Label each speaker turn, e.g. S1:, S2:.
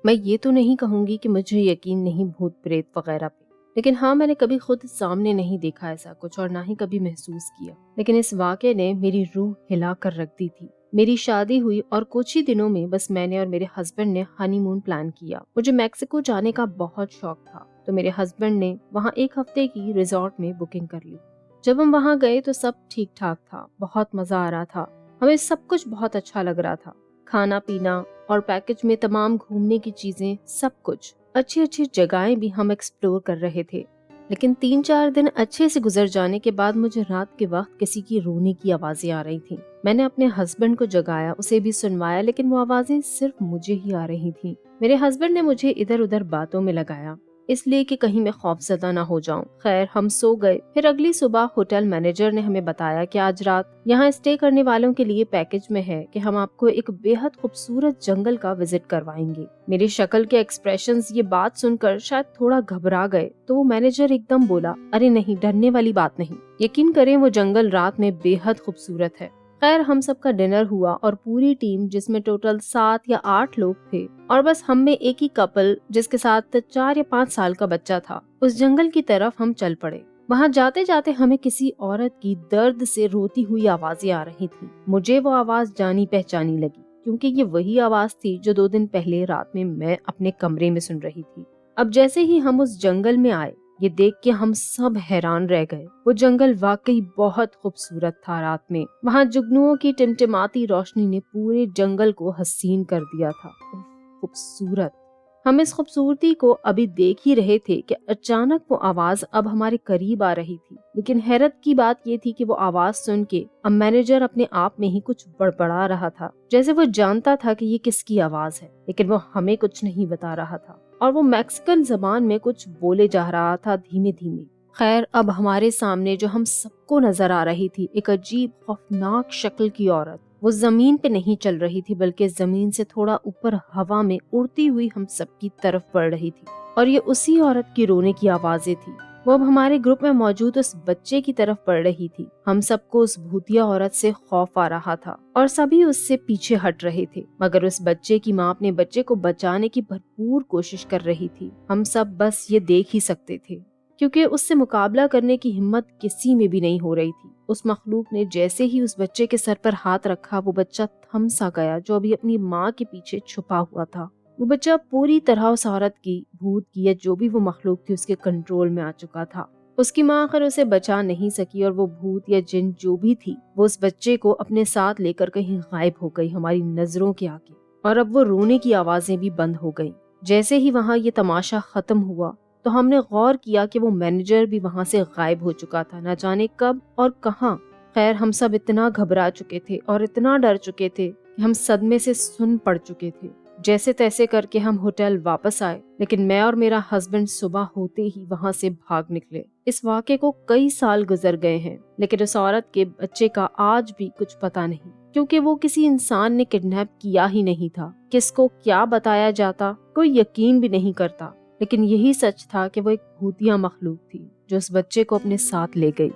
S1: میں یہ تو نہیں کہوں گی کہ مجھے یقین نہیں بھوت پریت وغیرہ پہ، لیکن ہاں میں نے کبھی خود سامنے نہیں دیکھا ایسا کچھ اور نہ ہی کبھی محسوس کیا، لیکن اس واقعے نے میری روح ہلا کر رکھ دی تھی۔ میری شادی ہوئی اور کچھ ہی دنوں میں بس میں نے اور میرے ہسبینڈ نے ہنی مون پلان کیا۔ مجھے میکسیکو جانے کا بہت شوق تھا، تو میرے ہسبینڈ نے وہاں 1 ہفتے کی ریزورٹ میں بکنگ کر لی۔ جب ہم وہاں گئے تو سب ٹھیک ٹھاک تھا، بہت مزہ آ رہا تھا، ہمیں سب کچھ بہت اچھا لگ رہا تھا، کھانا پینا اور پیکج میں تمام گھومنے کی چیزیں، سب کچھ اچھی اچھی جگہیں بھی ہم ایکسپلور کر رہے تھے۔ لیکن 3-4 دن اچھے سے گزر جانے کے بعد مجھے رات کے وقت کسی کی رونے کی آوازیں آ رہی تھیں۔ میں نے اپنے ہسبینڈ کو جگایا، اسے بھی سنوایا، لیکن وہ آوازیں صرف مجھے ہی آ رہی تھیں۔ میرے ہسبینڈ نے مجھے ادھر ادھر باتوں میں لگایا، اس لیے کہ کہیں میں خوف زدہ نہ ہو جاؤں۔ خیر ہم سو گئے۔ پھر اگلی صبح ہوٹل مینیجر نے ہمیں بتایا کہ آج رات یہاں اسٹے کرنے والوں کے لیے پیکج میں ہے کہ ہم آپ کو ایک بے حد خوبصورت جنگل کا وزٹ کروائیں گے۔ میری شکل کے ایکسپریشنز یہ بات سن کر شاید تھوڑا گھبرا گئے، تو وہ مینیجر ایک دم بولا، ارے نہیں، ڈرنے والی بات نہیں، یقین کریں وہ جنگل رات میں بے حد خوبصورت ہے۔ خیر ہم سب کا ڈنر ہوا اور پوری ٹیم جس میں ٹوٹل 7 یا 8 لوگ تھے اور بس ہم میں ایک ہی کپل جس کے ساتھ 4 یا 5 سال کا بچہ تھا، اس جنگل کی طرف ہم چل پڑے۔ وہاں جاتے جاتے ہمیں کسی عورت کی درد سے روتی ہوئی آوازیں آ رہی تھی۔ مجھے وہ آواز جانی پہچانی لگی، کیونکہ یہ وہی آواز تھی جو 2 دن پہلے رات میں اپنے کمرے میں سن رہی تھی۔ اب جیسے ہی ہم اس جنگل میں آئے، یہ دیکھ کے ہم سب حیران رہ گئے۔ وہ جنگل واقعی بہت خوبصورت تھا۔ رات میں وہاں جگنوؤں کی ٹمٹماتی روشنی نے پورے جنگل کو حسین کر دیا تھا۔ خوبصورت۔ ہم اس خوبصورتی کو ابھی دیکھ ہی رہے تھے کہ اچانک وہ آواز اب ہمارے قریب آ رہی تھی، لیکن حیرت کی بات یہ تھی کہ وہ آواز سن کے اب مینیجر اپنے آپ میں ہی کچھ بڑبڑا رہا تھا، جیسے وہ جانتا تھا کہ یہ کس کی آواز ہے، لیکن وہ ہمیں کچھ نہیں بتا رہا تھا، اور وہ میکسیکن زبان میں کچھ بولے جا رہا تھا دھیمے دھیمے۔ خیر اب ہمارے سامنے جو ہم سب کو نظر آ رہی تھی، ایک عجیب خوفناک شکل کی عورت، وہ زمین پہ نہیں چل رہی تھی بلکہ زمین سے تھوڑا اوپر ہوا میں اڑتی ہوئی ہم سب کی طرف بڑھ رہی تھی، اور یہ اسی عورت کی رونے کی آوازیں تھی۔ وہ اب ہمارے گروپ میں موجود اس بچے کی طرف بڑھ رہی تھی۔ ہم سب کو اس بھوتیا عورت سے خوف آ رہا تھا اور سبھی اس سے پیچھے ہٹ رہے تھے، مگر اس بچے کی ماں اپنے بچے کو بچانے کی بھرپور کوشش کر رہی تھی۔ ہم سب بس یہ دیکھ ہی سکتے تھے، کیونکہ اس سے مقابلہ کرنے کی ہمت کسی میں بھی نہیں ہو رہی تھی۔ اس مخلوق نے جیسے ہی اس بچے کے سر پر ہاتھ رکھا، وہ بچہ تھم سا گیا جو ابھی اپنی ماں کے پیچھے چھپا ہوا تھا۔ وہ بچہ پوری طرح اس عورت کی، بھوت کی یا جو بھی وہ مخلوق تھی، اس کے کنٹرول میں آ چکا تھا۔ اس کی ماں آخر اسے بچا نہیں سکی، اور وہ بھوت یا جن جو بھی تھی، وہ اس بچے کو اپنے ساتھ لے کر کہیں غائب ہو گئی ہماری نظروں کے آگے، اور اب وہ رونے کی آوازیں بھی بند ہو گئیں۔ جیسے ہی وہاں یہ تماشا ختم ہوا تو ہم نے غور کیا کہ وہ مینیجر بھی وہاں سے غائب ہو چکا تھا، نہ جانے کب اور کہاں۔ خیر ہم سب اتنا گھبرا چکے تھے اور اتنا ڈر چکے تھے کہ ہم صدمے سے سن پڑ چکے تھے۔ جیسے تیسے کر کے ہم ہوٹل واپس آئے، لیکن میں اور میرا ہسبینڈ صبح ہوتے ہی وہاں سے بھاگ نکلے۔ اس واقعے کو کئی سال گزر گئے ہیں، لیکن اس عورت کے بچے کا آج بھی کچھ پتا نہیں، کیونکہ وہ کسی انسان نے کڈنیپ کیا ہی نہیں تھا۔ کس کو کیا بتایا جاتا کوئی یقین بھی نہیں کرتا، لیکن یہی سچ تھا کہ وہ ایک بھوتیا مخلوق تھی جو اس بچے کو اپنے ساتھ لے گئی۔